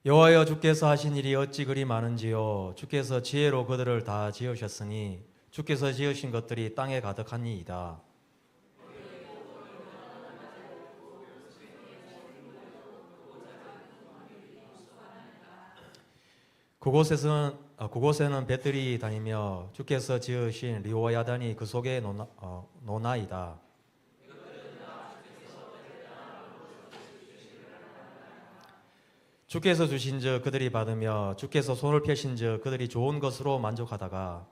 여호와여, 주께서 하신 일이 어찌 그리 많은지요. 주께서 지혜로 그들을 다 지으셨으니 주께서 지으신 것들이 땅에 가득하니이다. 그곳에는 배들이 다니며 주께서 지으신 리호야단이 그 속에 노나이다. 주께서 주신즉 그들이 받으며 주께서 손을 펴신즉 그들이 좋은 것으로 만족하다가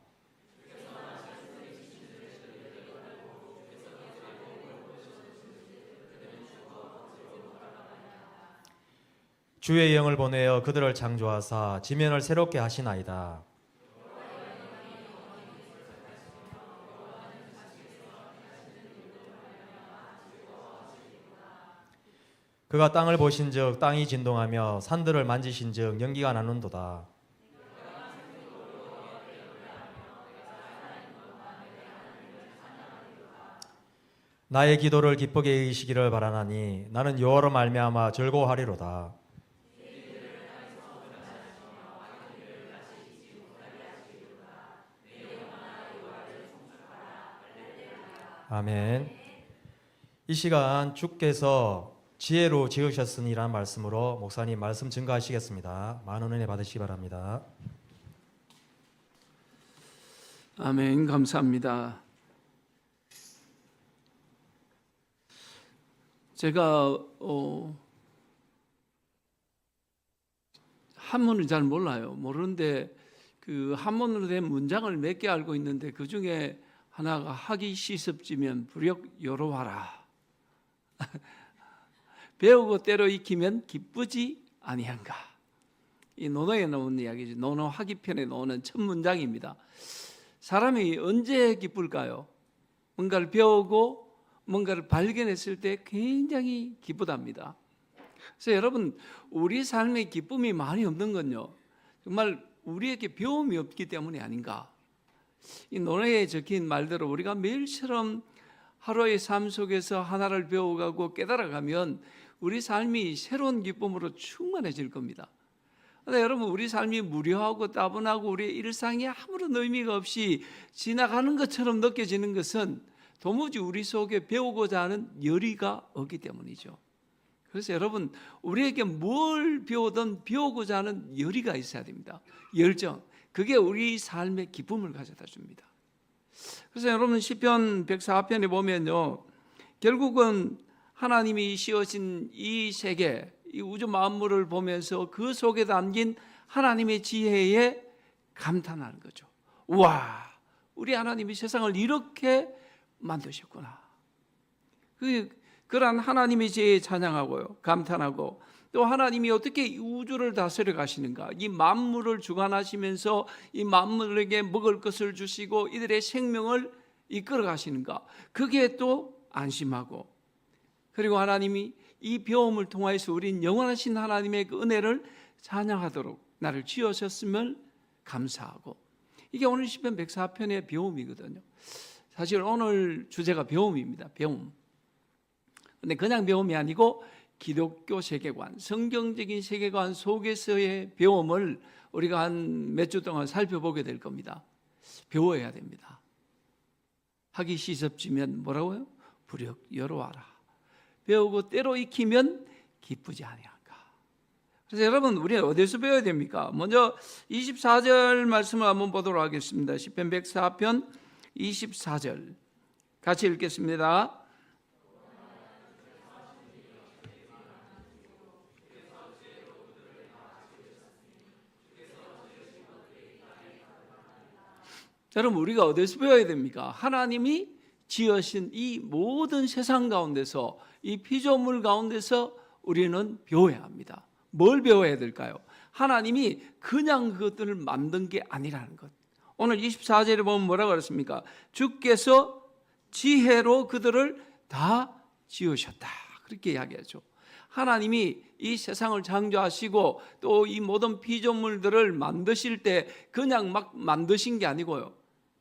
주의 영을 보내어 그들을 창조하사 지면을 새롭게 하시나이다. 그가 땅을 보신즉 땅이 진동하며 산들을 만지신즉 연기가 나는도다. 나의 기도를 기쁘게 여기시기를 바라나니 나는 여호와로 말미암아 즐거워하리로다. 아멘. 이 시간 주께서 지혜로 지으셨으니라는 말씀으로 목사님 말씀 증거하시겠습니다. 많은 은혜 받으시기 바랍니다. 아멘. 감사합니다. 제가 한문을 잘 몰라요. 모르는데 그 한문으로 된 문장을 몇 개 알고 있는데 그 중에 하나가 하기 시습지면 불역 여로하라. 배우고 때로 익히면 기쁘지 아니한가. 이 논어에 나오는 이야기죠. 논어 하기편에 나오는 첫 문장입니다. 사람이 언제 기쁠까요? 뭔가를 배우고 뭔가를 발견했을 때 굉장히 기쁘답니다. 그래서 여러분, 우리 삶에 기쁨이 많이 없는 건요, 정말 우리에게 배움이 없기 때문이 아닌가. 이 논어에 적힌 말대로 우리가 매일처럼 하루의 삶 속에서 하나를 배워가고 깨달아가면 우리 삶이 새로운 기쁨으로 충만해질 겁니다. 그런데 여러분, 우리 삶이 무료하고 따분하고 우리의 일상이 아무런 의미가 없이 지나가는 것처럼 느껴지는 것은 도무지 우리 속에 배우고자 하는 열의가 없기 때문이죠. 그래서 여러분, 우리에게 뭘 배우든 배우고자 하는 열의가 있어야 됩니다. 열정. 그게 우리 삶의 기쁨을 가져다 줍니다. 그래서 여러분, 시편 104편에 보면요, 결국은 하나님이 씌우신 이 세계, 이 우주 만물을 보면서 그 속에 담긴 하나님의 지혜에 감탄하는 거죠. 우와, 우리 하나님이 세상을 이렇게 만드셨구나. 그러한 하나님의 지혜에 찬양하고요, 감탄하고, 또 하나님이 어떻게 우주를 다스려 가시는가, 이 만물을 주관하시면서 이 만물에게 먹을 것을 주시고 이들의 생명을 이끌어 가시는가, 그게 또 안심하고, 그리고 하나님이 이 배움을 통하여서 우린 영원하신 하나님의 그 은혜를 찬양하도록 나를 지으셨음을 감사하고, 이게 오늘 시편 104편의 배움이거든요. 사실 오늘 주제가 배움입니다. 배움. 근데 그냥 배움이 아니고 기독교 세계관, 성경적인 세계관 속에서의 배움을 우리가 한 몇 주 동안 살펴보게 될 겁니다. 배워야 됩니다. 하기 시습지면 뭐라고요? 불역 여로하라. 배우고 때로 익히면 기쁘지 아니한가. 그래서 여러분, 우리 어디서 배워야 됩니까? 먼저 24절 말씀을 한번 보도록 하겠습니다. 시편 104편 24절 같이 읽겠습니다. 여러분, 우리가 어디서 배워야 됩니까? 하나님이 지으신 이 모든 세상 가운데서, 이 피조물 가운데서 우리는 배워야 합니다. 뭘 배워야 될까요? 하나님이 그냥 그것들을 만든 게 아니라는 것. 오늘 24절에 보면 뭐라고 그랬습니까? 주께서 지혜로 그들을 다 지으셨다, 그렇게 이야기하죠. 하나님이 이 세상을 창조하시고 또 이 모든 피조물들을 만드실 때 그냥 막 만드신 게 아니고요,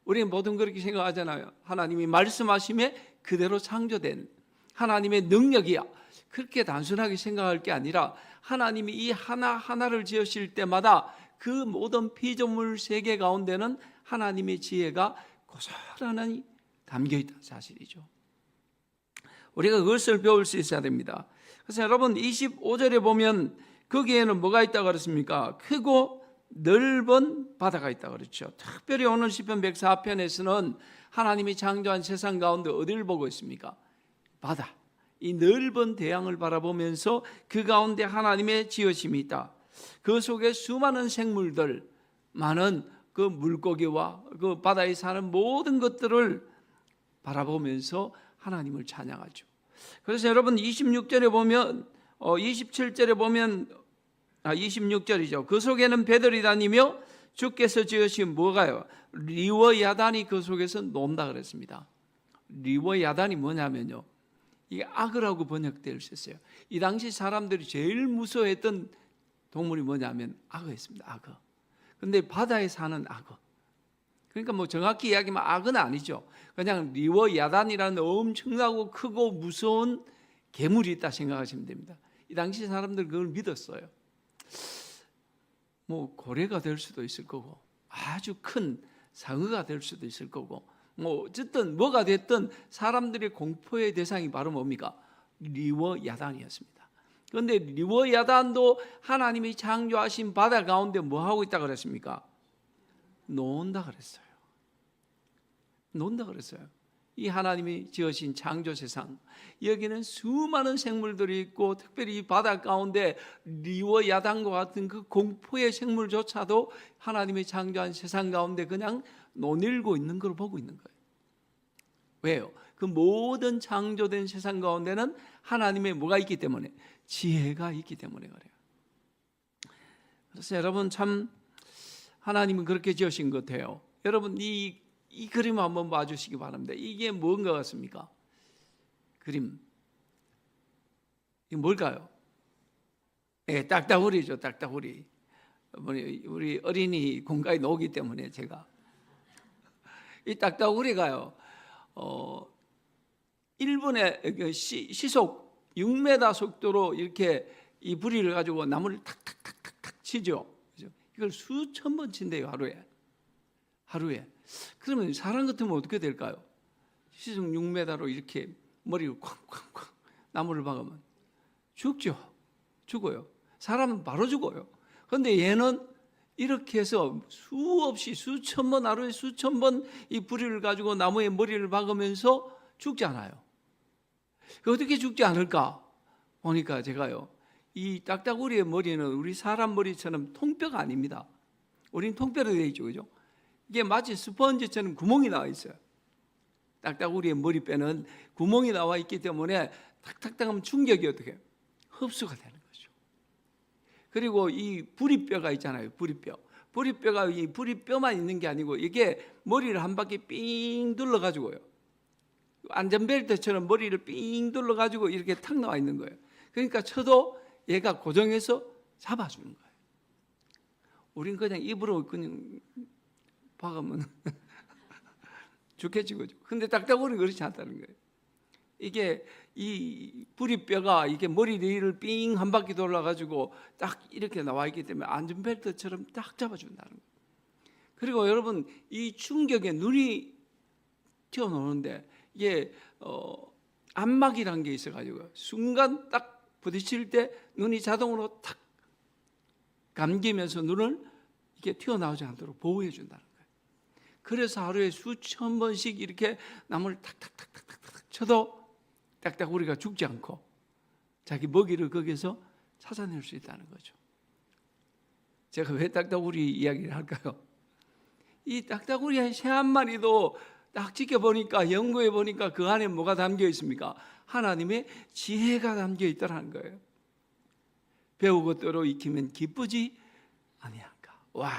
우리는 모든 그렇게 생각하잖아요. 하나님이 말씀하심에 그대로 창조된 하나님의 능력이야, 그렇게 단순하게 생각할 게 아니라 하나님이 이 하나하나를 지으실 때마다 그 모든 피조물 세계 가운데는 하나님의 지혜가 고스란히 담겨있다는 사실이죠. 우리가 그것을 배울 수 있어야 됩니다. 그래서 여러분 25절에 보면 거기에는 뭐가 있다고 그랬습니까? 크고 넓은 바다가 있다고 그랬죠. 특별히 오늘 시편 104편에서는 하나님이 창조한 세상 가운데 어디를 보고 있습니까? 바다. 이 넓은 대양을 바라보면서 그 가운데 하나님의 지으심이 있다. 그 속에 수많은 생물들, 많은 그 물고기와 그 바다에 사는 모든 것들을 바라보면서 하나님을 찬양하죠. 그래서 여러분 26절에 보면 27절에 보면 26절이죠. 그 속에는 배들이 다니며 주께서 지으신 뭐가요? 리워 야단이 그 속에서 논다 그랬습니다. 리워 야단이 뭐냐면요, 이게 악어라고 번역될 수 있어요. 이 당시 사람들이 제일 무서워했던 동물이 뭐냐면 악어였습니다. 악어. 근데 바다에 사는 악어. 그러니까 뭐 정확히 이야기하면 악어는 아니죠. 그냥 리워 야단이라는 엄청나고 크고 무서운 괴물이 있다 생각하시면 됩니다. 이 당시 사람들 그걸 믿었어요. 뭐 고래가 될 수도 있을 거고 아주 큰 상어가 될 수도 있을 거고 뭐 어쨌든 뭐가 됐든 사람들의 공포의 대상이 바로 뭡니까? 리워 야단이었습니다. 그런데 리워 야단도 하나님이 창조하신 바다 가운데 뭐 하고 있다 그랬습니까? 논다 그랬어요. 논다 그랬어요. 이 하나님이 지으신 창조 세상, 여기는 수많은 생물들이 있고 특별히 이 바다 가운데 리워 야단과 같은 그 공포의 생물조차도 하나님이 창조한 세상 가운데 그냥 논일고 있는 걸 보고 있는 거예요. 왜요? 그 모든 창조된 세상 가운데는 하나님의 뭐가 있기 때문에? 지혜가 있기 때문에 그래요. 그래서 여러분 참 하나님은 그렇게 지으신 것 같아요. 여러분 이 그림 한번 봐주시기 바랍니다. 이게 뭔가 같습니까? 그림. 이게 뭘까요? 예, 딱따구리죠. 딱따구리. 우리 어린이 공간에 나오기 때문에 제가 이 딱따구리가요. 1분의 시속 6m 속도로 이렇게 이 부리를 가지고 나무를 탁탁탁탁탁 치죠. 이걸 수천 번 친대요, 하루에. 그러면 사람 같으면 어떻게 될까요? 시속 6m로 이렇게 머리를 쾅쾅쾅 나무를 박으면 죽어요. 사람은 바로 죽어요. 그런데 얘는 이렇게 해서 수없이 수천 번, 하루에 수천 번 이 부리를 가지고 나무에 머리를 박으면서 죽지 않아요. 어떻게 죽지 않을까? 보니까 제가요, 이 딱따구리의 머리는 우리 사람 머리처럼 통뼈가 아닙니다. 우린 통뼈로 되어 있죠, 그죠? 이게 마치 스펀지처럼 구멍이 나와 있어요. 딱따구리의 머리뼈는 구멍이 나와 있기 때문에 탁탁탁 하면 충격이 어떻게 해요? 흡수가 되는 거죠. 그리고 이 부리뼈가 있잖아요. 부리뼈가 이 부리뼈만 있는 게 아니고 이게 머리를 한 바퀴 삥 둘러가지고요, 안전벨트처럼 머리를 삥 둘러가지고 이렇게 탁 나와 있는 거예요. 그러니까 쳐도 얘가 고정해서 잡아주는 거예요. 우린 그냥 입으로 그냥 박으면 죽겠지, 그죠? 근데 딱따구리는 그렇지 않다는 거예요. 이게 이 부리뼈가 이게 머리 뒤를 삥 한 바퀴 돌아가지고 딱 이렇게 나와 있기 때문에 안전벨트처럼 딱 잡아준다는 거예요. 그리고 여러분 이 충격에 눈이 튀어나오는데 이게 안막이라는 게 있어가지고 순간 딱 부딪힐 때 눈이 자동으로 탁 감기면서 눈을 이게 튀어나오지 않도록 보호해 준다는 거예요. 그래서 하루에 수천 번씩 이렇게 나무를 탁탁탁탁탁탁 쳐도 딱딱우리가 죽지 않고 자기 먹이를 거기서 찾아낼 수 있다는 거죠. 제가 왜 딱딱우리 이야기를 할까요? 이 딱딱우리 새 한 마리도 딱 지켜보니까, 연구해 보니까 그 안에 뭐가 담겨 있습니까? 하나님의 지혜가 담겨 있다는 거예요. 배우고 때로 익히면 기쁘지 아니한가. 와,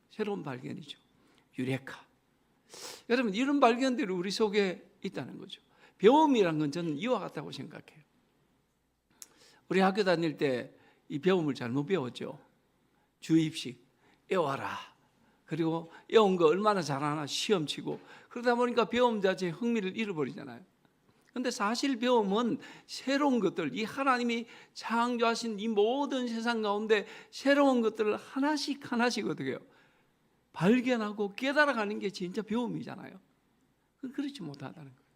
새로운 발견이죠. 유레카. 여러분 이런 발견들이 우리 속에 있다는 거죠. 배움이란 건 저는 이와 같다고 생각해요. 우리 학교 다닐 때 이 배움을 잘못 배웠죠. 주입식, 외워라. 그리고 외운 거 얼마나 잘하나 시험 치고, 그러다 보니까 배움 자체에 흥미를 잃어버리잖아요. 근데 사실 배움은 새로운 것들, 이 하나님이 창조하신 이 모든 세상 가운데 새로운 것들을 하나씩 하나씩 어떻게 해요? 발견하고 깨달아가는 게 진짜 배움이잖아요. 그렇지 못하다는 거예요.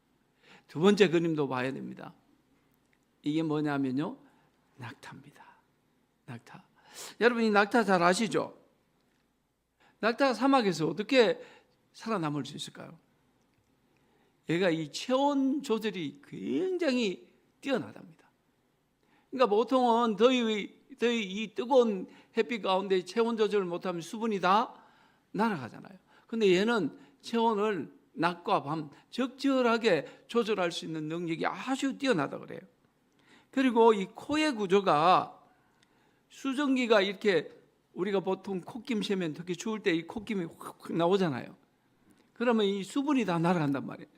두 번째 그림도 봐야 됩니다. 이게 뭐냐면요, 낙타입니다. 낙타. 여러분이 낙타 잘 아시죠? 낙타가 사막에서 어떻게 살아남을 수 있을까요? 얘가 이 체온 조절이 굉장히 뛰어나답니다. 그러니까 보통은 더위 이 뜨거운 햇빛 가운데 체온 조절을 못하면 수분이 다 날아가잖아요. 근데 얘는 체온을 낮과 밤 적절하게 조절할 수 있는 능력이 아주 뛰어나다 그래요. 그리고 이 코의 구조가 수증기가 이렇게 우리가 보통 콧김 세면 특히 추울 때 이 콧김이 확 나오잖아요. 그러면 이 수분이 다 날아간단 말이에요.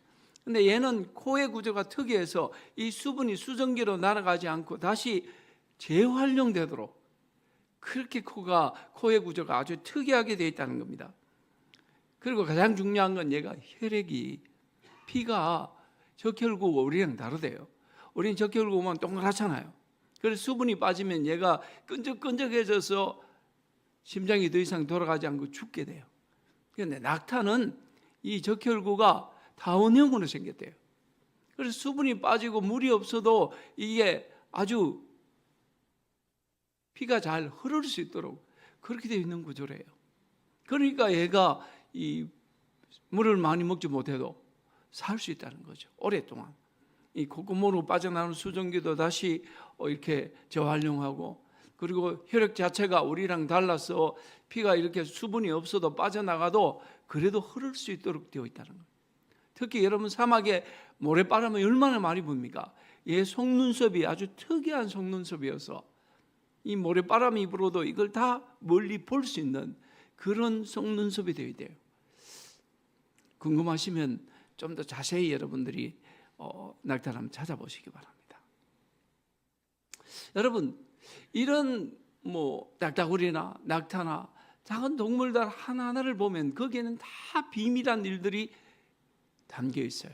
근데 얘는 코의 구조가 특이해서 이 수분이 수증기로 날아가지 않고 다시 재활용되도록 그렇게 코의 구조가 아주 특이하게 되어 있다는 겁니다. 그리고 가장 중요한 건 얘가 혈액이 피가 적혈구 우리랑 다르대요. 우리는 적혈구만 동그랗잖아요. 그래서 수분이 빠지면 얘가 끈적끈적해져서 심장이 더 이상 돌아가지 않고 죽게 돼요. 그런데 낙타는 이 적혈구가 다원형으로 생겼대요. 그래서 수분이 빠지고 물이 없어도 이게 아주 피가 잘 흐를 수 있도록 그렇게 되어 있는 구조래요. 그러니까 얘가 이 물을 많이 먹지 못해도 살 수 있다는 거죠. 오랫동안. 이 콧구멍으로 빠져나오는 수증기도 다시 이렇게 재활용하고, 그리고 혈액 자체가 우리랑 달라서 피가 이렇게 수분이 없어도 빠져나가도 그래도 흐를 수 있도록 되어 있다는 거예요. 특히 여러분 사막에 모래바람이 얼마나 많이 붑니까? 얘 속눈썹이 아주 특이한 속눈썹이어서 이 모래바람이 불어도 이걸 다 멀리 볼 수 있는 그런 속눈썹이 되어야 돼요. 궁금하시면 좀 더 자세히 여러분들이 낙타를 한번 찾아보시기 바랍니다. 여러분, 이런 낙타구리나 낙타나 작은 동물들 하나하나를 보면 거기에는 다 비밀한 일들이 담겨 있어요.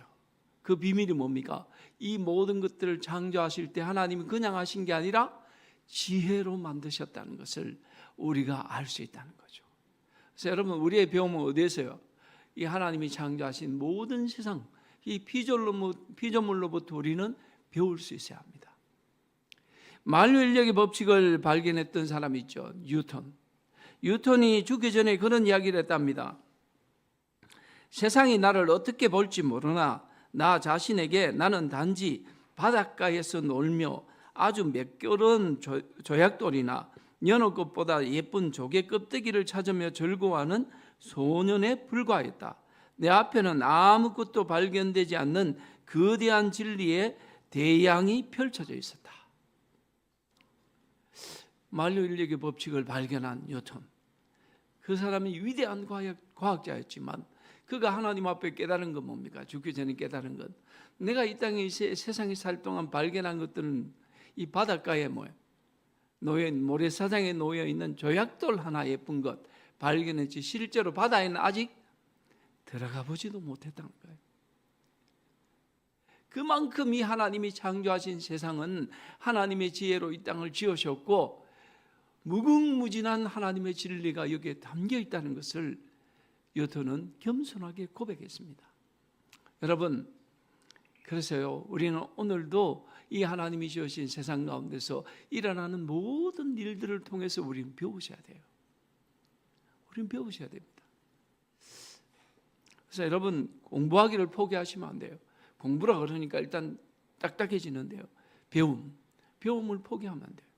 그 비밀이 뭡니까? 이 모든 것들을 창조하실 때 하나님이 그냥 하신 게 아니라 지혜로 만드셨다는 것을 우리가 알 수 있다는 거죠. 그래서 여러분, 우리의 배움은 어디에서요? 이 하나님이 창조하신 모든 세상, 이 피조물로부터 우리는 배울 수 있어야 합니다. 만유인력의 법칙을 발견했던 사람이 있죠. 뉴턴이 죽기 전에 그런 이야기를 했답니다. 세상이 나를 어떻게 볼지 모르나 나 자신에게 나는 단지 바닷가에서 놀며 아주 매끄러운 조약돌이나 여느 것보다 예쁜 조개 껍데기를 찾으며 즐거워하는 소년에 불과했다. 내 앞에는 아무것도 발견되지 않는 거대한 진리의 대양이 펼쳐져 있었다. 만유인력의 법칙을 발견한 뉴턴, 그 사람이 위대한 과학자였지만 그가 하나님 앞에 깨달은 건 뭡니까? 죽기 전에 깨달은 것, 내가 이 땅에 세상에 살 동안 발견한 것들은 이 바닷가에 모래사장에 놓여 있는 조약돌 하나 예쁜 것 발견했지 실제로 바다에는 아직 들어가 보지도 못했다는 거예요. 그만큼 이 하나님이 창조하신 세상은 하나님의 지혜로 이 땅을 지으셨고 무궁무진한 하나님의 진리가 여기에 담겨 있다는 것을 뉴턴은 겸손하게 고백했습니다. 여러분, 그래서요, 우리는 오늘도 이 하나님이 지으신 세상 가운데서 일어나는 모든 일들을 통해서 우리는 배우셔야 돼요. 우리는 배우셔야 됩니다. 그래서 여러분, 공부하기를 포기하시면 안 돼요. 공부라 그러니까 일단 딱딱해지는데요. 배움을 포기하면 안 돼요.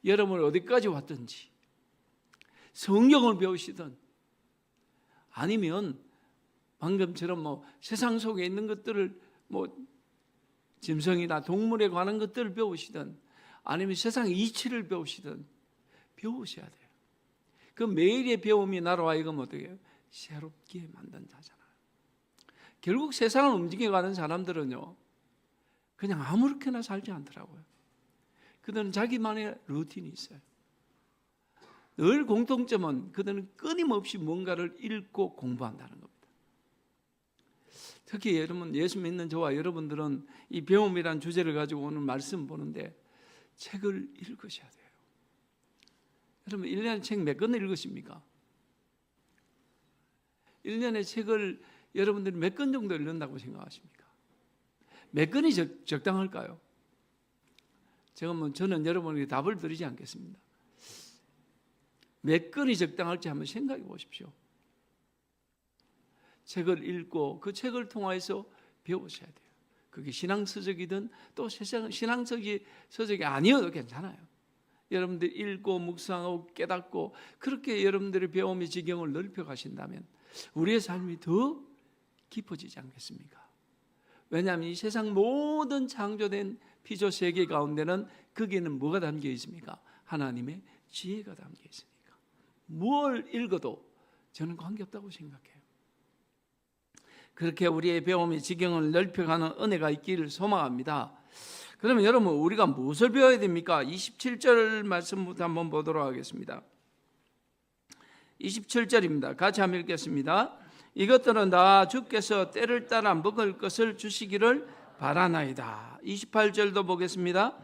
여러분 어디까지 왔든지 성경을 배우시든 아니면 방금처럼 세상 속에 있는 것들을 짐승이나 동물에 관한 것들을 배우시든 아니면 세상 이치를 배우시든 배우셔야 돼요. 그 매일의 배움이 나로 하여금 어떻게 해요? 새롭게 만든 자잖아요. 결국 세상을 움직여가는 사람들은요, 그냥 아무렇게나 살지 않더라고요. 그들은 자기만의 루틴이 있어요. 늘 공통점은 그들은 끊임없이 뭔가를 읽고 공부한다는 겁니다. 특히 여러분 예수 믿는 저와 여러분들은 이 배움이란 주제를 가지고 오늘 말씀 보는데 책을 읽으셔야 돼요. 여러분 1년에 책 몇 권 읽으십니까? 1년에 책을 여러분들이 몇 권 정도 읽는다고 생각하십니까? 몇 권이 적당할까요? 저는 여러분에게 답을 드리지 않겠습니다. 몇 권이 적당할지 한번 생각해 보십시오. 책을 읽고 그 책을 통해서 배우셔야 돼요. 그게 신앙서적이든 또 신앙서적이 아니어도 괜찮아요. 여러분들 읽고 묵상하고 깨닫고 그렇게 여러분들의 배움의 지경을 넓혀 가신다면 우리의 삶이 더 깊어지지 않겠습니까? 왜냐하면 이 세상 모든 창조된 피조 세계 가운데는 거기에는 뭐가 담겨 있습니까? 하나님의 지혜가 담겨 있으니까 뭘 읽어도 저는 관계없다고 생각해요. 그렇게 우리의 배움의 지경을 넓혀가는 은혜가 있기를 소망합니다. 그러면 여러분 우리가 무엇을 배워야 됩니까? 27절 말씀부터 한번 보도록 하겠습니다. 27절입니다. 같이 한번 읽겠습니다. 이것들은 다 주께서 때를 따라 먹을 것을 주시기를 바라나이다. 28절도 보겠습니다.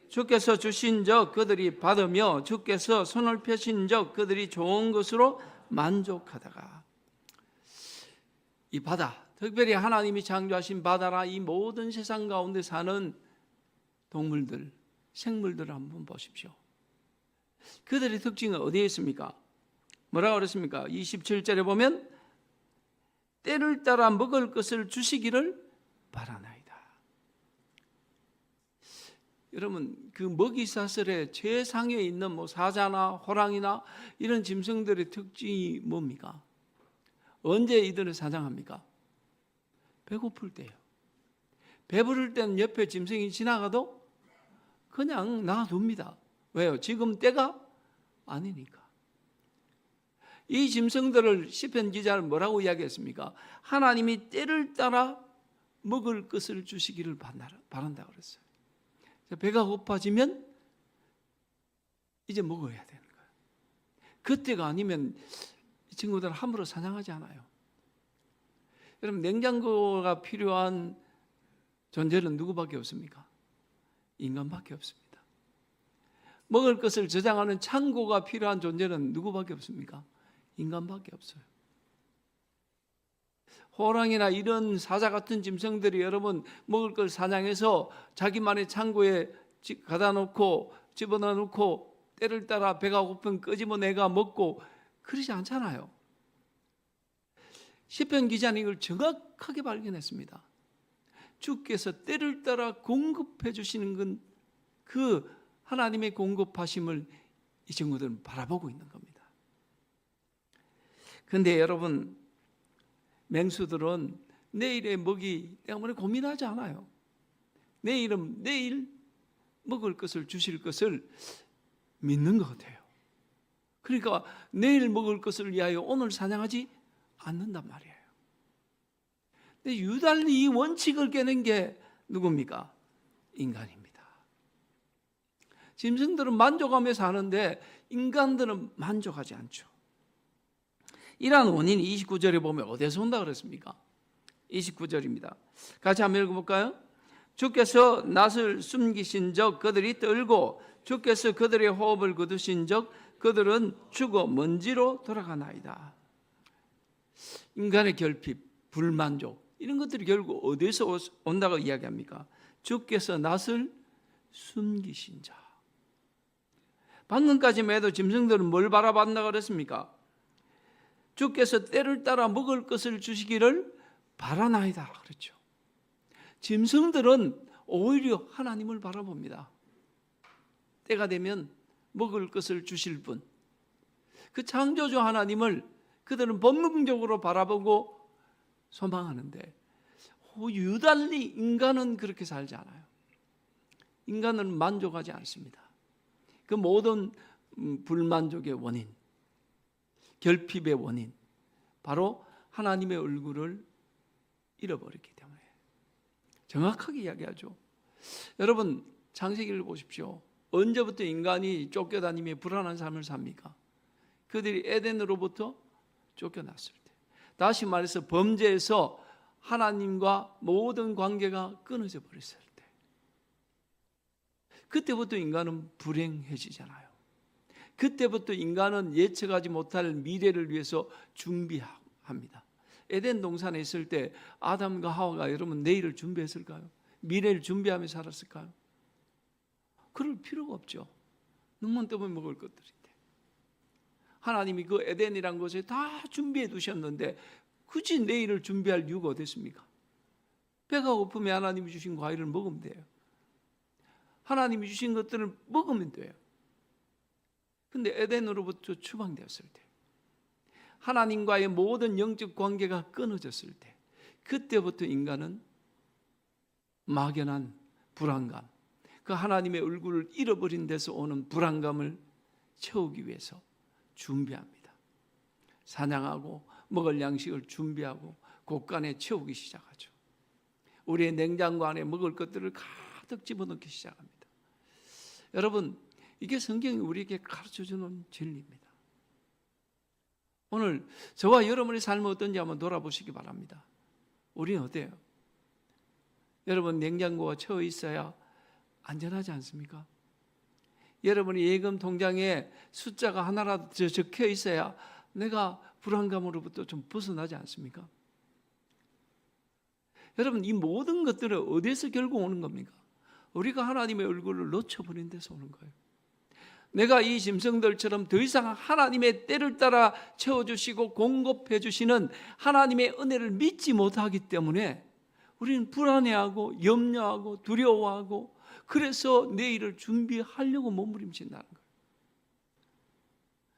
주께서 주신 적 그들이 받으며 주께서 손을 펴신 적 그들이 좋은 것으로 만족하다가. 이 바다, 특별히 하나님이 창조하신 바다라 이 모든 세상 가운데 사는 동물들, 생물들을 한번 보십시오. 그들의 특징은 어디에 있습니까? 뭐라고 그랬습니까? 27절에 보면 때를 따라 먹을 것을 주시기를 바라나이다. 여러분 그 먹이사슬의 최상에 있는 뭐 사자나 호랑이나 이런 짐승들의 특징이 뭡니까? 언제 이들을 사냥합니까? 배고플 때요. 배부를 때는 옆에 짐승이 지나가도 그냥 놔둡니다. 왜요? 지금 때가 아니니까. 이 짐승들을 시편 기자는 뭐라고 이야기했습니까? 하나님이 때를 따라 먹을 것을 주시기를 바란다고 그랬어요. 배가 고파지면 이제 먹어야 되는 거예요. 그때가 아니면 이 친구들은 함부로 사냥하지 않아요. 여러분 냉장고가 필요한 존재는 누구밖에 없습니까? 인간밖에 없습니다. 먹을 것을 저장하는 창고가 필요한 존재는 누구밖에 없습니까? 인간밖에 없어요. 호랑이나 이런 사자 같은 짐승들이 여러분 먹을 걸 사냥해서 자기만의 창고에 가다 놓고 집어넣어 놓고 때를 따라 배가 고프면 끄집어내가 먹고 그러지 않잖아요. 시편 기자는 이걸 정확하게 발견했습니다. 주께서 때를 따라 공급해 주시는 건 그 하나님의 공급하심을 이 친구들은 바라보고 있는 겁니다. 그런데 여러분 맹수들은 내일의 먹이 때문에 고민하지 않아요. 내일은 내일 먹을 것을 주실 것을 믿는 것 같아요. 그러니까 내일 먹을 것을 위하여 오늘 사냥하지 않는단 말이에요. 근데 유달리 이 원칙을 깨는 게 누굽니까? 인간입니다. 짐승들은 만족하며 사는데 인간들은 만족하지 않죠. 이러한 원인이 29절에 보면 어디서 온다 그랬습니까? 29절입니다. 같이 한번 읽어볼까요? 주께서 낯을 숨기신 적 그들이 떨고 주께서 그들의 호흡을 거두신 적 그들은 죽어 먼지로 돌아가나이다. 인간의 결핍, 불만족 이런 것들이 결국 어디서 온다고 이야기합니까? 주께서 낯을 숨기신 자. 방금까지만 해도 짐승들은 뭘 바라봤다고 그랬습니까? 주께서 때를 따라 먹을 것을 주시기를 바라나이다 그렇죠. 짐승들은 오히려 하나님을 바라봅니다. 때가 되면 먹을 것을 주실 분, 그 창조주 하나님을 그들은 본능적으로 바라보고 소망하는데 유달리 인간은 그렇게 살지 않아요. 인간은 만족하지 않습니다. 그 모든 불만족의 원인, 결핍의 원인, 바로 하나님의 얼굴을 잃어버렸기 때문에 정확하게 이야기하죠. 여러분 창세기를 보십시오. 언제부터 인간이 쫓겨다니며 불안한 삶을 삽니까? 그들이 에덴으로부터 쫓겨났을 때. 다시 말해서 범죄에서 하나님과 모든 관계가 끊어져 버렸을 때, 그때부터 인간은 불행해지잖아요. 그때부터 인간은 예측하지 못할 미래를 위해서 준비합니다. 에덴 동산에 있을 때 아담과 하와가 여러분 내일을 준비했을까요? 미래를 준비하며 살았을까요? 그럴 필요가 없죠. 눈만 뜨면 먹을 것들인데. 하나님이 그 에덴이란 곳에 다 준비해 두셨는데 굳이 내일을 준비할 이유가 어디 있습니까? 배가 고프면 하나님이 주신 과일을 먹으면 돼요. 하나님이 주신 것들을 먹으면 돼요. 근데 에덴으로부터 추방되었을 때, 하나님과의 모든 영적 관계가 끊어졌을 때, 그때부터 인간은 막연한 불안감, 그 하나님의 얼굴을 잃어버린 데서 오는 불안감을 채우기 위해서 준비합니다. 사냥하고 먹을 양식을 준비하고 곳간에 채우기 시작하죠. 우리의 냉장고 안에 먹을 것들을 가득 집어넣기 시작합니다. 여러분, 이게 성경이 우리에게 가르쳐주는 진리입니다. 오늘 저와 여러분의 삶은 어떤지 한번 돌아보시기 바랍니다. 우리는 어때요? 여러분, 냉장고가 채워 있어야 안전하지 않습니까? 여러분의 예금 통장에 숫자가 하나라도 적혀 있어야 내가 불안감으로부터 좀 벗어나지 않습니까? 여러분, 이 모든 것들은 어디에서 결국 오는 겁니까? 우리가 하나님의 얼굴을 놓쳐버린 데서 오는 거예요. 내가 이 짐승들처럼 더 이상 하나님의 때를 따라 채워주시고 공급해 주시는 하나님의 은혜를 믿지 못하기 때문에 우리는 불안해하고 염려하고 두려워하고, 그래서 내일을 준비하려고 몸부림친다는 거예요.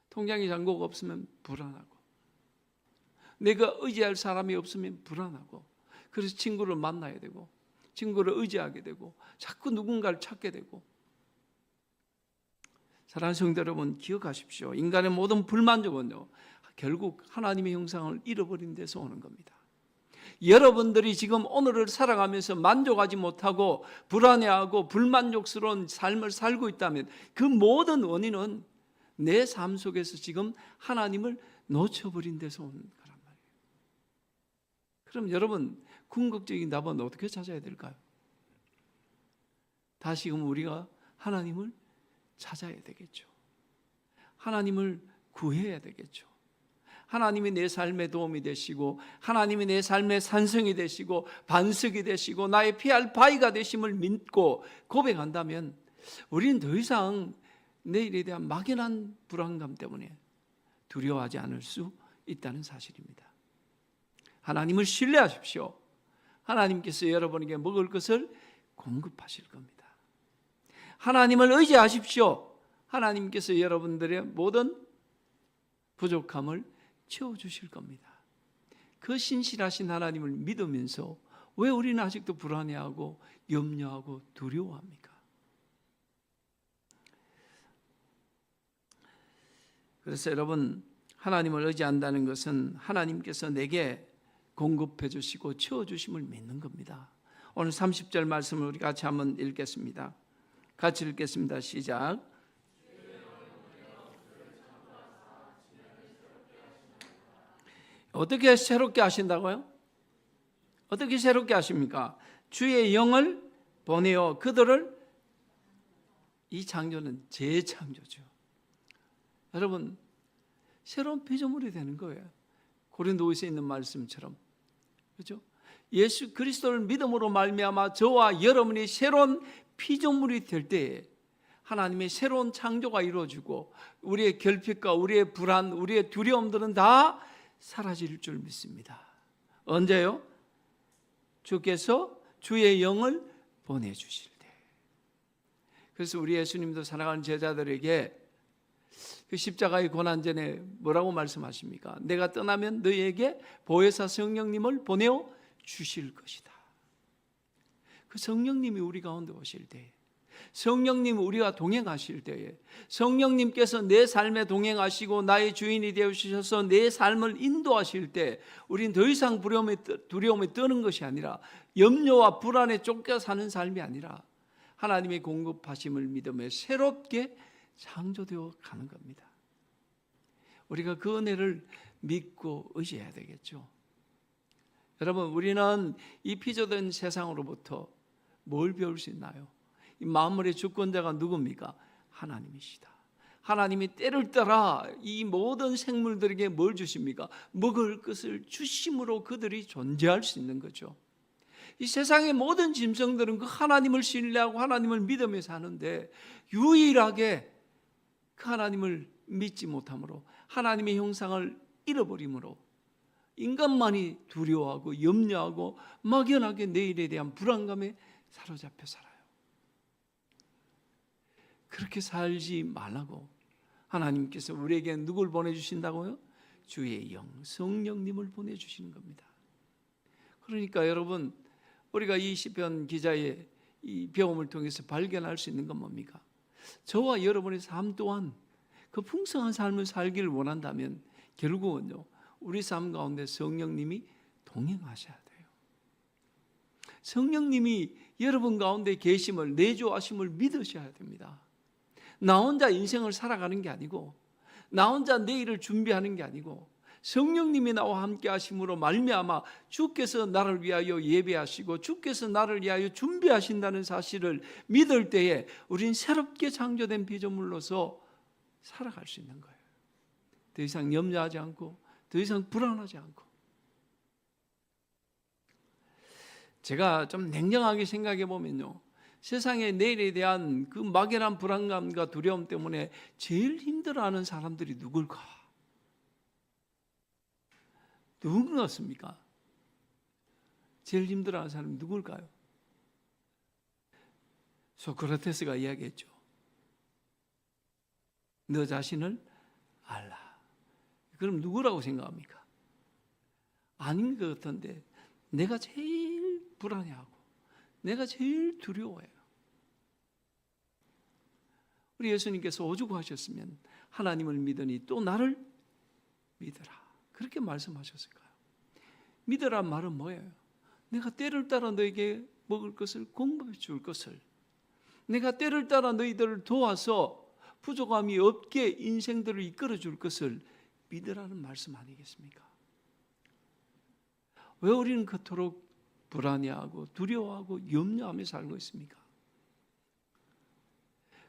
통장에 잔고가 없으면 불안하고, 내가 의지할 사람이 없으면 불안하고, 그래서 친구를 만나야 되고 친구를 의지하게 되고 자꾸 누군가를 찾게 되고. 사랑하는 성도 여러분, 기억하십시오. 인간의 모든 불만족은요, 결국 하나님의 형상을 잃어버린 데서 오는 겁니다. 여러분들이 지금 오늘을 살아가면서 만족하지 못하고 불안해하고 불만족스러운 삶을 살고 있다면 그 모든 원인은 내 삶 속에서 지금 하나님을 놓쳐버린 데서 오는 거란 말이에요. 그럼 여러분, 궁극적인 답은 어떻게 찾아야 될까요? 다시금 우리가 하나님을 찾아야 되겠죠. 하나님을 구해야 되겠죠. 하나님이 내 삶에 도움이 되시고, 하나님이 내 삶의 산성이 되시고 반석이 되시고 나의 피할 바위가 되심을 믿고 고백한다면 우리는 더 이상 내일에 대한 막연한 불안감 때문에 두려워하지 않을 수 있다는 사실입니다. 하나님을 신뢰하십시오. 하나님께서 여러분에게 먹을 것을 공급하실 겁니다. 하나님을 의지하십시오. 하나님께서 여러분들의 모든 부족함을 채워주실 겁니다. 그 신실하신 하나님을 믿으면서 왜 우리는 아직도 불안해하고 염려하고 두려워합니까? 그래서 여러분, 하나님을 의지한다는 것은 하나님께서 내게 공급해 주시고 채워주심을 믿는 겁니다. 오늘 30절 말씀을 우리 같이 한번 읽겠습니다. 같이 읽겠습니다. 시작. 어떻게 새롭게 하신다고요? 어떻게 새롭게 하십니까? 주의 영을 보내어 그들을, 이 창조는 재창조죠. 여러분, 새로운 피조물이 되는 거예요. 고린도후서에 있는 말씀처럼, 그렇죠? 예수 그리스도를 믿음으로 말미암아 저와 여러분이 새로운 피조물이 될 때에 하나님의 새로운 창조가 이루어지고 우리의 결핍과 우리의 불안, 우리의 두려움들은 다 사라질 줄 믿습니다. 언제요? 주께서 주의 영을 보내주실 때. 그래서 우리 예수님도 사랑하는 제자들에게 그 십자가의 고난 전에 뭐라고 말씀하십니까? 내가 떠나면 너희에게 보혜사 성령님을 보내어 주실 것이다. 그 성령님이 우리 가운데 오실 때, 성령님 우리와 동행하실 때에, 성령님께서 내 삶에 동행하시고 나의 주인이 되어주셔서 내 삶을 인도하실 때 우리는 더 이상 두려움에 떠는 것이 아니라, 염려와 불안에 쫓겨 사는 삶이 아니라 하나님의 공급하심을 믿으며 새롭게 창조되어 가는 겁니다. 우리가 그 은혜를 믿고 의지해야 되겠죠. 여러분, 우리는 이 피조된 세상으로부터 뭘 배울 수 있나요? 이 만물의 주권자가 누굽니까? 하나님이시다. 하나님이 때를 따라 이 모든 생물들에게 뭘 주십니까? 먹을 것을 주심으로 그들이 존재할 수 있는 거죠. 이 세상의 모든 짐승들은 그 하나님을 신뢰하고 하나님을 믿으며 사는데 유일하게 그 하나님을 믿지 못함으로 하나님의 형상을 잃어버림으로 인간만이 두려워하고 염려하고 막연하게 내일에 대한 불안감에 사로잡혀 살아요. 그렇게 살지 말라고 하나님께서 우리에게 누굴 보내주신다고요? 주의 영, 성령님을 보내주시는 겁니다. 그러니까 여러분, 우리가 이 시편 기자의 이 배움을 통해서 발견할 수 있는 건 뭡니까? 저와 여러분의 삶 또한 그 풍성한 삶을 살기를 원한다면 결국은요, 우리 삶 가운데 성령님이 동행하셔야 돼요. 성령님이 여러분 가운데 계심을, 내주하심을 믿으셔야 됩니다. 나 혼자 인생을 살아가는 게 아니고, 나 혼자 내일을 준비하는 게 아니고, 성령님이 나와 함께 하심으로 말미암아 주께서 나를 위하여 예배하시고 주께서 나를 위하여 준비하신다는 사실을 믿을 때에 우린 새롭게 창조된 피조물로서 살아갈 수 있는 거예요. 더 이상 염려하지 않고, 더 이상 불안하지 않고. 제가 좀 냉정하게 생각해 보면요, 세상의 내일에 대한 그 막연한 불안감과 두려움 때문에 제일 힘들어하는 사람들이 누굴까? 누군 것 같습니까? 제일 힘들어하는 사람이 누굴까요? 소크라테스가 이야기했죠. 너 자신을 알라. 그럼 누구라고 생각합니까? 아닌 것 같은데 내가 제일 불안해하고 내가 제일 두려워해요. 우리 예수님께서 오죽 하셨으면 하나님을 믿으니 또 나를 믿으라, 그렇게 말씀하셨을까요? 믿으란 말은 뭐예요? 내가 때를 따라 너에게 먹을 것을 공급해 줄 것을, 내가 때를 따라 너희들을 도와서 부족함이 없게 인생들을 이끌어 줄 것을 믿으라는 말씀 아니겠습니까? 왜 우리는 그토록 불안해하고 두려워하고 염려하며 살고 있습니까?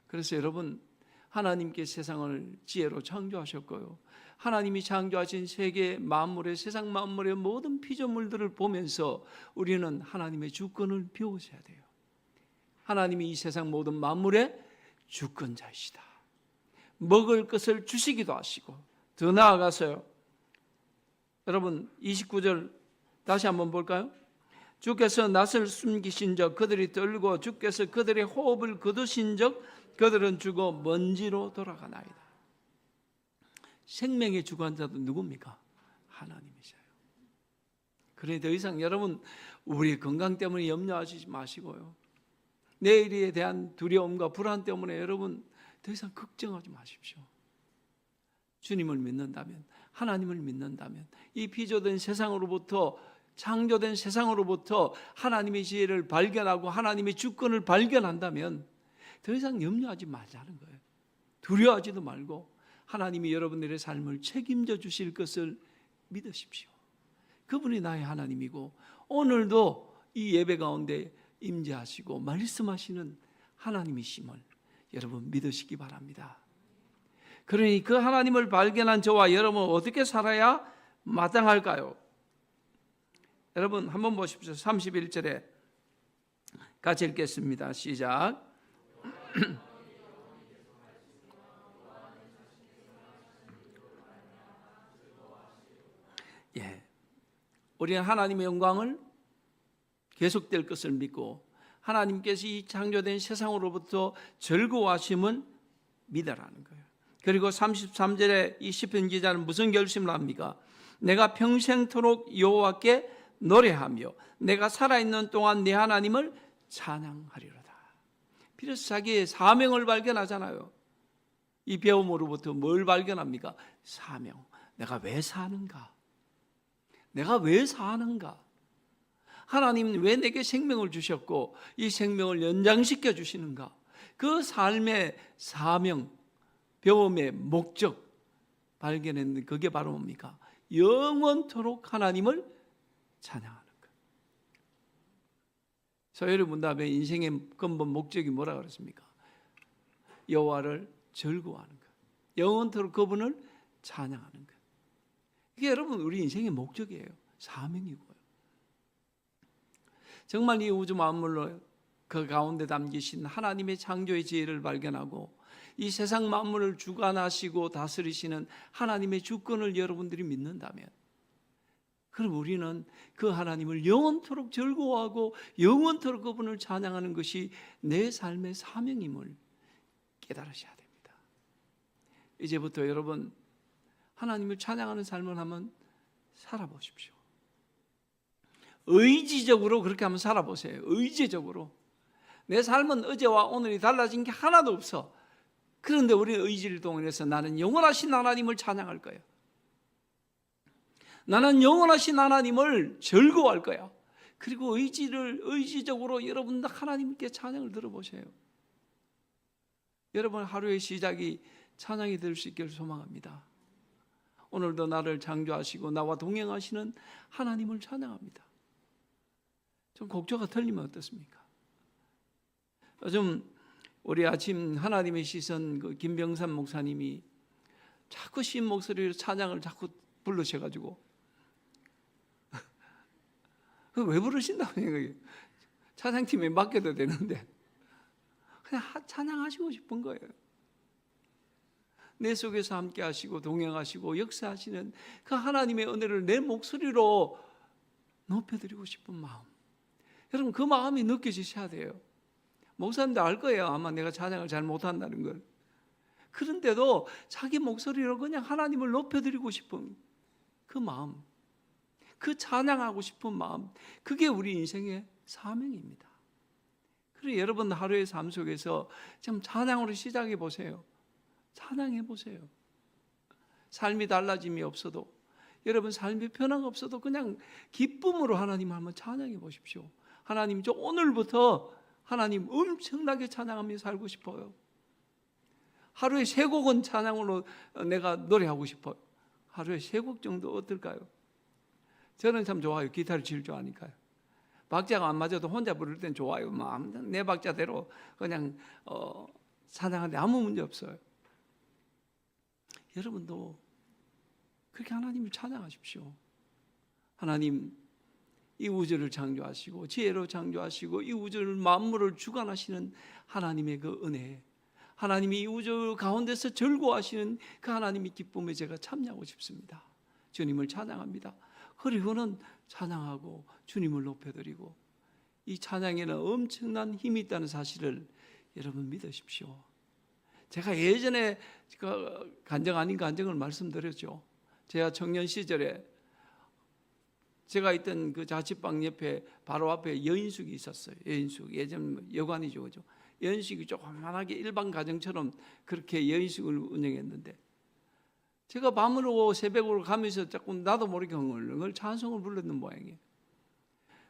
그래서 여러분, 하나님께 세상을 지혜로 창조하셨고요, 하나님이 창조하신 세계 만물의, 세상 만물의 모든 피조물들을 보면서 우리는 하나님의 주권을 배우셔야 돼요. 하나님이 이 세상 모든 만물의 주권자이시다. 먹을 것을 주시기도 하시고, 더 나아가서요, 여러분 29절 다시 한번 볼까요? 주께서 낯을 숨기신 적 그들이 떨고 주께서 그들의 호흡을 거두신 적 그들은 죽어 먼지로 돌아가나이다. 생명의 주관자도 누굽니까? 하나님이셔요. 그래, 더 이상 여러분 우리 건강 때문에 염려하시지 마시고요, 내일에 대한 두려움과 불안 때문에 여러분 더 이상 걱정하지 마십시오. 주님을 믿는다면, 하나님을 믿는다면, 이 피조된 세상으로부터, 창조된 세상으로부터 하나님의 지혜를 발견하고 하나님의 주권을 발견한다면 더 이상 염려하지 말자는 거예요. 두려워하지도 말고 하나님이 여러분들의 삶을 책임져 주실 것을 믿으십시오. 그분이 나의 하나님이고 오늘도 이 예배 가운데 임재하시고 말씀하시는 하나님이심을 여러분 믿으시기 바랍니다. 그러니 그 하나님을 발견한 저와 여러분은 어떻게 살아야 마땅할까요? 여러분 한번 보십시오. 31절에 같이 읽겠습니다. 시작. 예, 우리는 하나님의 영광을 계속될 것을 믿고 하나님께서 이 창조된 세상으로부터 즐거워하심은 믿으라는 거예요. 그리고 33절에 이 시편 기자는 무슨 결심을 합니까? 내가 평생토록 여호와께 노래하며 내가 살아있는 동안 내 하나님을 찬양하리로다. 비로소 자기의 사명을 발견하잖아요. 이 배움으로부터 뭘 발견합니까? 사명. 내가 왜 사는가? 내가 왜 사는가? 하나님은 왜 내게 생명을 주셨고 이 생명을 연장시켜 주시는가? 그 삶의 사명, 배움의 목적 발견했는데 그게 바로 뭡니까? 영원토록 하나님을 찬양하는 것. 소요를 문답에 인생의 근본 목적이 뭐라 그랬습니까? 여호와를 즐거워하는 것, 영원토록 그분을 찬양하는 것. 이게 여러분 우리 인생의 목적이에요. 사명이고요. 정말 이 우주 만물로 그 가운데 담기신 하나님의 창조의 지혜를 발견하고 이 세상 만물을 주관하시고 다스리시는 하나님의 주권을 여러분들이 믿는다면, 그럼 우리는 그 하나님을 영원토록 즐거워하고 영원토록 그분을 찬양하는 것이 내 삶의 사명임을 깨달으셔야 됩니다. 이제부터 여러분 하나님을 찬양하는 삶을 한번 살아보십시오. 의지적으로 그렇게 한번 살아보세요. 의지적으로. 내 삶은 어제와 오늘이 달라진 게 하나도 없어. 그런데 우리는 의지를 동원해서 나는 영원하신 하나님을 찬양할 거야. 나는 영원하신 하나님을 즐거워할 거야. 그리고 의지적으로 여러분 하나님께 찬양을 들어보세요. 여러분 하루의 시작이 찬양이 될 수 있기를 소망합니다. 오늘도 나를 창조하시고 나와 동행하시는 하나님을 찬양합니다. 좀 곡조가 틀리면 어떻습니까? 요즘 우리 아침 하나님의 시선 그 김병삼 목사님이 자꾸 신 목소리로 찬양을 자꾸 부르셔가지고 왜 부르신다고 생각해요? 찬양팀에 맡겨도 되는데 그냥 찬양하시고 싶은 거예요. 내 속에서 함께 하시고 동행하시고 역사하시는 그 하나님의 은혜를 내 목소리로 높여드리고 싶은 마음. 여러분 그 마음이 느껴지셔야 돼요. 목사님도 알 거예요. 아마 내가 찬양을 잘 못한다는 걸. 그런데도 자기 목소리로 그냥 하나님을 높여드리고 싶은 그 마음, 그 찬양하고 싶은 마음, 그게 우리 인생의 사명입니다. 그래서 여러분 하루의 삶 속에서 좀 찬양으로 시작해 보세요. 찬양해 보세요. 삶이 달라짐이 없어도, 여러분 삶의 변화가 없어도 그냥 기쁨으로 하나님을 한번 찬양해 보십시오. 하나님, 저 오늘부터 하나님 엄청나게 찬양하며 살고 싶어요. 하루에 3곡은 찬양으로 내가 노래하고 싶어요. 하루에 3곡 정도 어떨까요? 저는 참 좋아요. 기타를 칠 줄 아니까요. 박자가 안 맞아도 혼자 부를 땐 좋아요. 내 박자대로 그냥 찬양하는데 아무 문제 없어요. 여러분도 그렇게 하나님을 찬양하십시오. 하나님, 이 우주를 창조하시고 지혜로 창조하시고 이 우주를 만물을 주관하시는 하나님의 그 은혜, 하나님이 이 우주 가운데서 즐거워하시는 그 하나님의 기쁨에 제가 참여하고 싶습니다. 주님을 찬양합니다. 그리고는 찬양하고 주님을 높여드리고, 이 찬양에는 엄청난 힘이 있다는 사실을 여러분 믿으십시오. 제가 예전에 간증 아닌 간증을 말씀드렸죠. 제가 청년 시절에 제가 있던 그 자취방 옆에 바로 앞에 여인숙이 있었어요. 여인숙, 예전 여관이죠, 그죠? 여인숙이 조그만하게 일반 가정처럼 그렇게 여인숙을 운영했는데, 제가 밤으로 새벽으로 가면서 자꾸 나도 모르게 흥얼흥얼 찬송을 불렀는 모양이에요.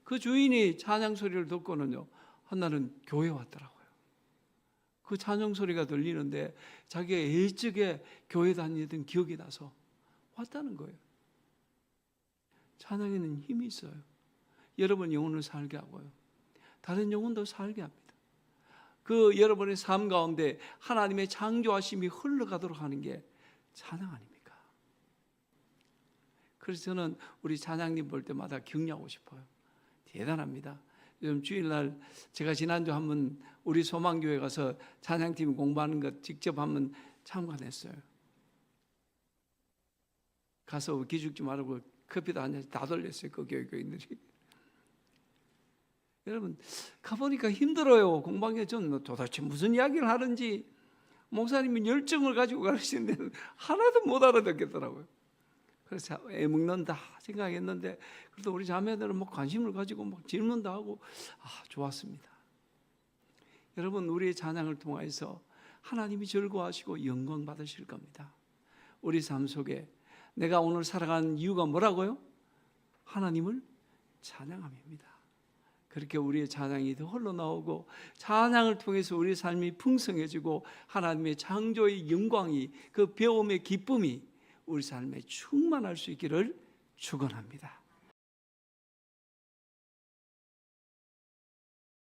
그 주인이 찬양 소리를 듣고는요, 한날은 교회에 왔더라고요. 그 찬양 소리가 들리는데 자기가 일찍에 교회 다니던 기억이 나서 왔다는 거예요. 찬양에는 힘이 있어요. 여러분 영혼을 살게 하고요, 다른 영혼도 살게 합니다. 그 여러분의 삶 가운데 하나님의 창조하심이 흘러가도록 하는 게 찬양 아닙니까? 그래서 저는 우리 찬양님 볼 때마다 격려하고 싶어요. 대단합니다. 요즘 주일날 제가 지난주 한번 우리 소망교회 가서 찬양팀 공부하는 것 직접 한번 참관했어요. 가서 기죽지 말고 커피도 한 잔씩 다 돌렸어요. 그 교인들이. 여러분 가보니까 힘들어요. 공부하는 게 전 도대체 무슨 이야기를 하는지 목사님이 열정을 가지고 가르치는데 하나도 못 알아듣겠더라고요. 그래서 애먹는다 생각했는데, 그래도 우리 자매들은 뭐 관심을 가지고 막 질문도 하고 좋았습니다. 여러분 우리의 찬양을 통해서 하나님이 즐거워하시고 영광 받으실 겁니다. 우리 삶 속에 내가 오늘 살아가는 이유가 뭐라고요? 하나님을 찬양함입니다. 그렇게 우리의 찬양이 더 흘러나오고 찬양을 통해서 우리의 삶이 풍성해지고 하나님의 창조의 영광이, 그 배움의 기쁨이 우리 삶에 충만할 수 있기를 축원합니다.